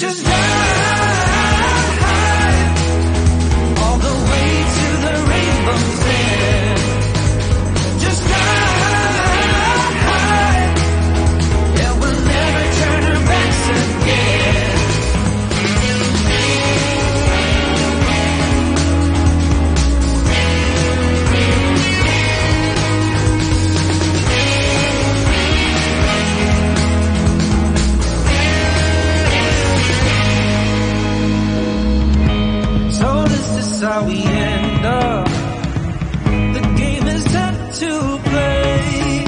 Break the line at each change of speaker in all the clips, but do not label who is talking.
Just ride all the way to the rainbow's end. Just ride, yeah, we'll never turn our backs again. How we end up. The game is time to play.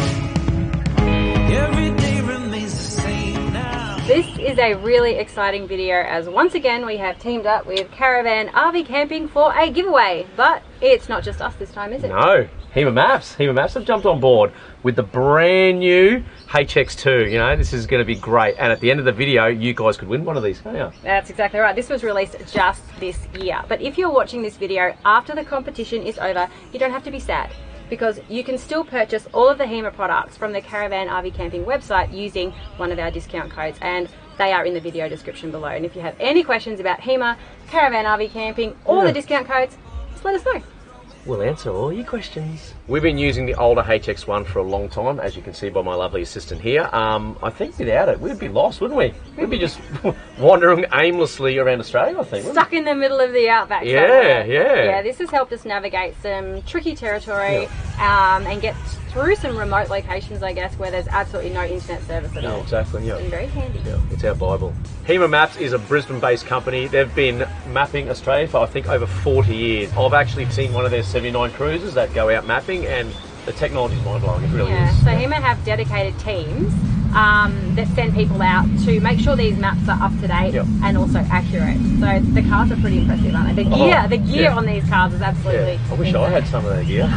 Every day remains the same now.
This is a really exciting video as once again we have teamed up with Caravan RV Camping for a giveaway. But it's not just us this time, is it?
No. Hema Maps have jumped on board with the brand new HX2. You know, this is going to be great. And at the end of the video, you guys could win one of these, can't you?
That's exactly right. This was released just this year. But if you're watching this video after the competition is over, you don't have to be sad, because you can still purchase all of the Hema products from the Caravan RV Camping website using one of our discount codes, and they are in the video description below. And if you have any questions about Hema, Caravan RV Camping, or the discount codes, just let us know.
We'll answer all your questions. We've been using the older HX1 for a long time, as you can see by my lovely assistant here. I think without it, we'd be lost, wouldn't we? We'd be just wandering aimlessly around Australia, I think.
Stuck in the middle of the outback. Yeah, this has helped us navigate some tricky territory and get through some remote locations, I guess, where there's absolutely no internet service at all.
Exactly, yeah.
It's very handy.
Yeah, it's our Bible. Hema Maps is a Brisbane-based company. They've been mapping Australia for, I think, over 40 years. I've actually seen one of their 79 cruisers that go out mapping, and the technology's mind-blowing. It really is.
So Hema have dedicated teams that send people out to make sure these maps are up to date and also accurate. So the cars are pretty impressive, aren't they? The gear on these cars is absolutely
I wish I had some of that gear.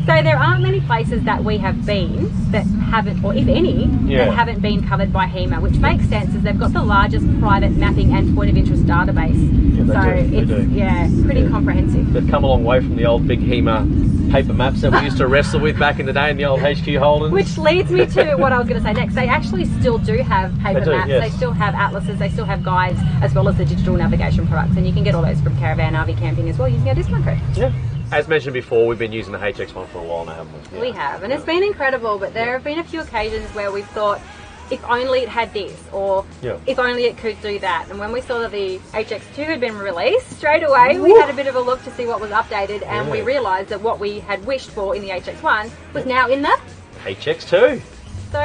So there aren't many places that we have been that haven't, or if any, that haven't been covered by Hema, which makes sense as they've got the largest private mapping and point of interest database. It's pretty comprehensive.
They've come a long way from the old big Hema paper maps that we used to wrestle with back in the day in the old HQ Holdens.
Which leads me to what I was going to say next. They actually still do have paper maps. They still have atlases. They still have guides, as well as the digital navigation products. And you can get all those from Caravan RV Camping as well using our discount code.
Yeah. As mentioned before, we've been using the HX1 for a while now, haven't we?
We have, and it's been incredible. But there have been a few occasions where we've thought, if only it had this, or if only it could do that. And when we saw that the HX2 had been released, straight away we had a bit of a look to see what was updated, and we realised that what we had wished for in the HX1 was now in the
HX2.
So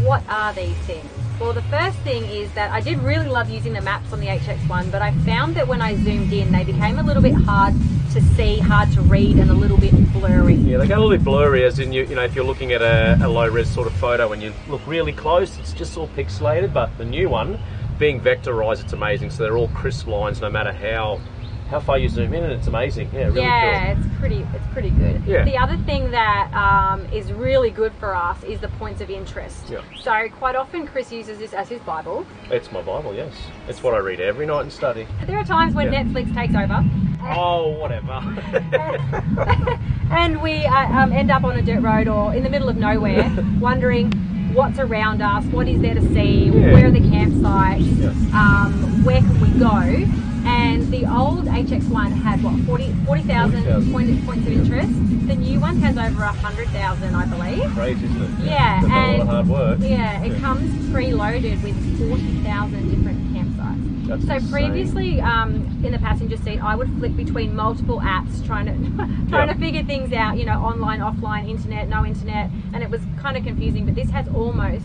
what are these things? Well, the first thing is that I did really love using the maps on the HX1, but I found that when I zoomed in, they became a little bit hard to see, hard to read, and a little bit blurry.
Yeah, they get a little bit blurry, as in, you know, if you're looking at a low-res sort of photo and you look really close, it's just all pixelated. But the new one, being vectorized, it's amazing. So they're all crisp lines, no matter how far you zoom in, and it's amazing. Yeah, really cool.
It's pretty good.
Yeah.
The other thing that is really good for us is the points of interest.
Yeah.
So quite often Chris uses this as his Bible.
It's my Bible, yes. It's what I read every night and study.
But there are times when Netflix takes over.
Oh, whatever.
And we end up on a dirt road or in the middle of nowhere, wondering what's around us, what is there to see, where are the campsites, where can we go. And the old HX1 had what, 40,000 points of interest. The new one has over 100,000, I believe.
Crazy, isn't it?
Yeah,
and a lot of hard work.
Yeah, it comes preloaded with 40,000 different campsites.
That's
so
insane.
Previously, in the passenger seat, I would flick between multiple apps, trying to figure things out. You know, online, offline, internet, no internet, and it was kind of confusing. But this has almost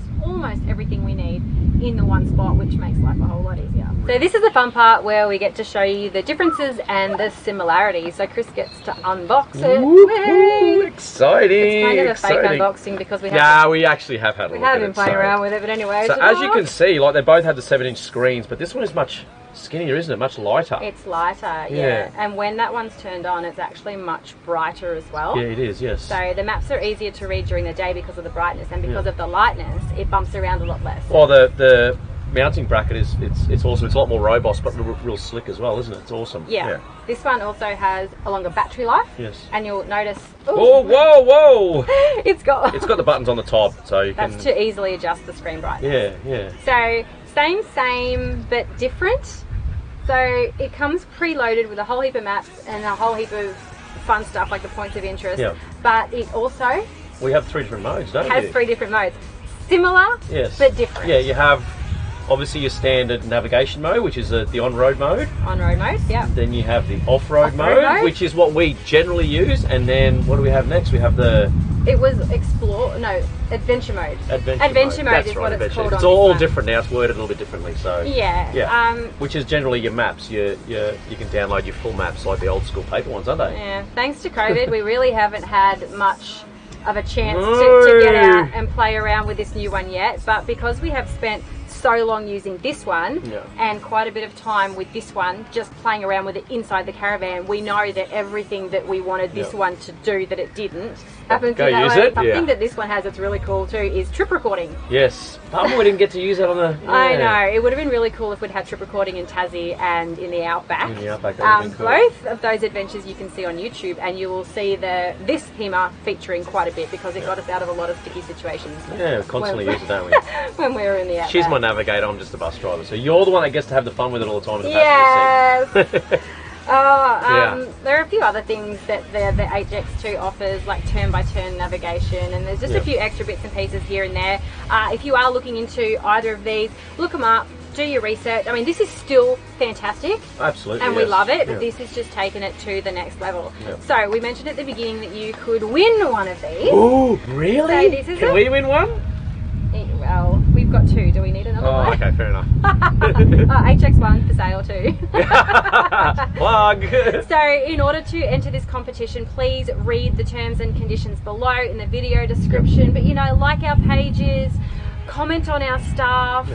everything we need in the one spot, which makes life a whole lot easier. So this is the fun part where we get to show you the differences and the similarities. So Chris gets to unbox it.
Woo, exciting!
It's kind of a fake unboxing because we have
we actually have had a look at it.
We have been playing around with it, but anyway.
So as you can see, like, they both have the 7-inch screens, but this one is much skinnier, isn't it? Much lighter.
It's lighter, yeah. And when that one's turned on, it's actually much brighter as well.
Yeah, it is, yes.
So the maps are easier to read during the day because of the brightness, and because of the lightness, it bumps around a lot less.
Well, the mounting bracket is it's awesome. It's a lot more robust, but real slick as well, isn't it? It's awesome.
Yeah. This one also has a longer battery life.
Yes.
And you'll notice. Ooh,
oh, whoa!
It's got
the buttons on the top, so you
that's
can.
to easily adjust the screen brightness.
Yeah.
So Same, but different. So it comes preloaded with a whole heap of maps and a whole heap of fun stuff like the points of interest.
Yeah.
But it also
We have 3 different modes, don't we?
has 3 different modes. Similar,
Yes.
but different.
Yeah, you have obviously your standard navigation mode, which is the on-road mode.
On-road mode, yeah.
Then you have the off-road
Off-road
mode,
mode.
which is what we generally use. And then what do we have next? We have the
It was adventure mode.
adventure mode.
Mode is what it's called.
It's
on
all
this one.
different now. It's worded a little bit differently. So
Yeah.
which is generally your maps. You can download your full maps like the old school paper ones, aren't they?
Yeah. Thanks to COVID, we really haven't had much of a chance
No.
to get out and play around with this new one yet. But because we have spent so long using this one and quite a bit of time with this one just playing around with it inside the caravan, we know that everything that we wanted this one to do that it didn't happens
Go
in that
use
way.
it,
Something that this one has that's really cool too is trip recording.
Yes. We didn't get to use that on the... Yeah.
I know, it would have been really cool if we'd had trip recording in Tassie and in the Outback.
In the Outback, that would have been cool.
Both of those adventures you can see on YouTube, and you will see this Hema featuring quite a bit because it got us out of a lot of sticky situations.
Yeah, constantly use it, don't we?
When we were in the Outback.
She's my navigator, I'm just a bus driver. So you're the one that gets to have the fun with it all the time in the
Yes.
passenger seat.
There are a few other things that the HX2 offers, like turn-by-turn navigation, and there's just a few extra bits and pieces here and there. If you are looking into either of these, look them up, do your research. I mean, this is still fantastic.
Absolutely.
And we love it, but this has just taken it to the next level. So we mentioned at the beginning that you could win one of these.
Oh, really?
So this is
Can we win one?
Well, we've got 2. Do we need another one?
Oh, okay, fair enough.
HX1 for sale too.
Plug!
So in order to enter this competition, please read the terms and conditions below in the video description. But like our pages, comment on our stuff,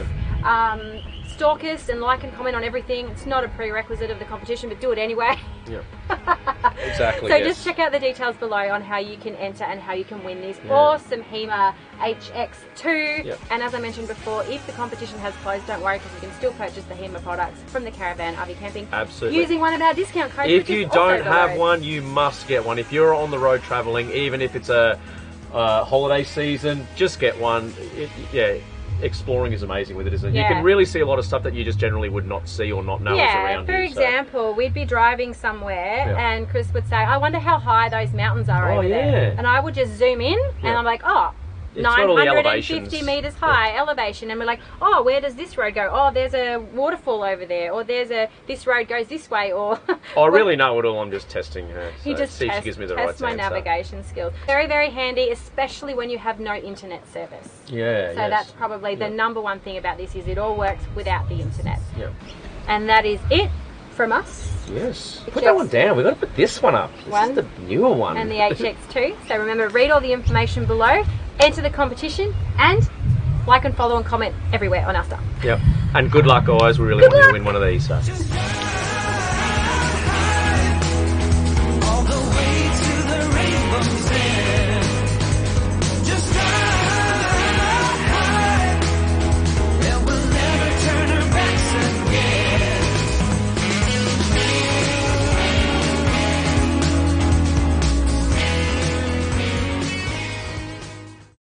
stalk us and like and comment on everything. It's not a prerequisite of the competition, but do it anyway.
Exactly.
So just check out the details below on how you can enter and how you can win this awesome Hema HX2. And as I mentioned before, if the competition has closed, don't worry, because you can still purchase the Hema products from the Caravan RV Camping.
Absolutely.
Using one of our discount codes.
If you don't have one, you must get one. If you're on the road traveling, even if it's a holiday season, just get one. Exploring is amazing with it, isn't it? You can really see a lot of stuff that you just generally would not see or not know is around
you. For example, we'd be driving somewhere and Chris would say, I wonder how high those mountains are over there. And I would just zoom in and I'm like, oh,
it's
950 meters high elevation, and we're like, oh, where does this road go? Oh, there's a waterfall over there, or this road goes this way, or
I really know it all. I'm just testing her. So
you just
see if she gives me the right answer.
my navigation skills. Very, very handy, especially when you have no internet service. So that's probably the number one thing about this is it all works without the internet. And that is it from us.
Yes. Put that one down. We've got to put this one up. This is the newer one.
And the HX2. So remember, read all the information below, enter the competition, and like and follow and comment everywhere on our stuff.
And good luck, guys. We really want you to win one of these. So.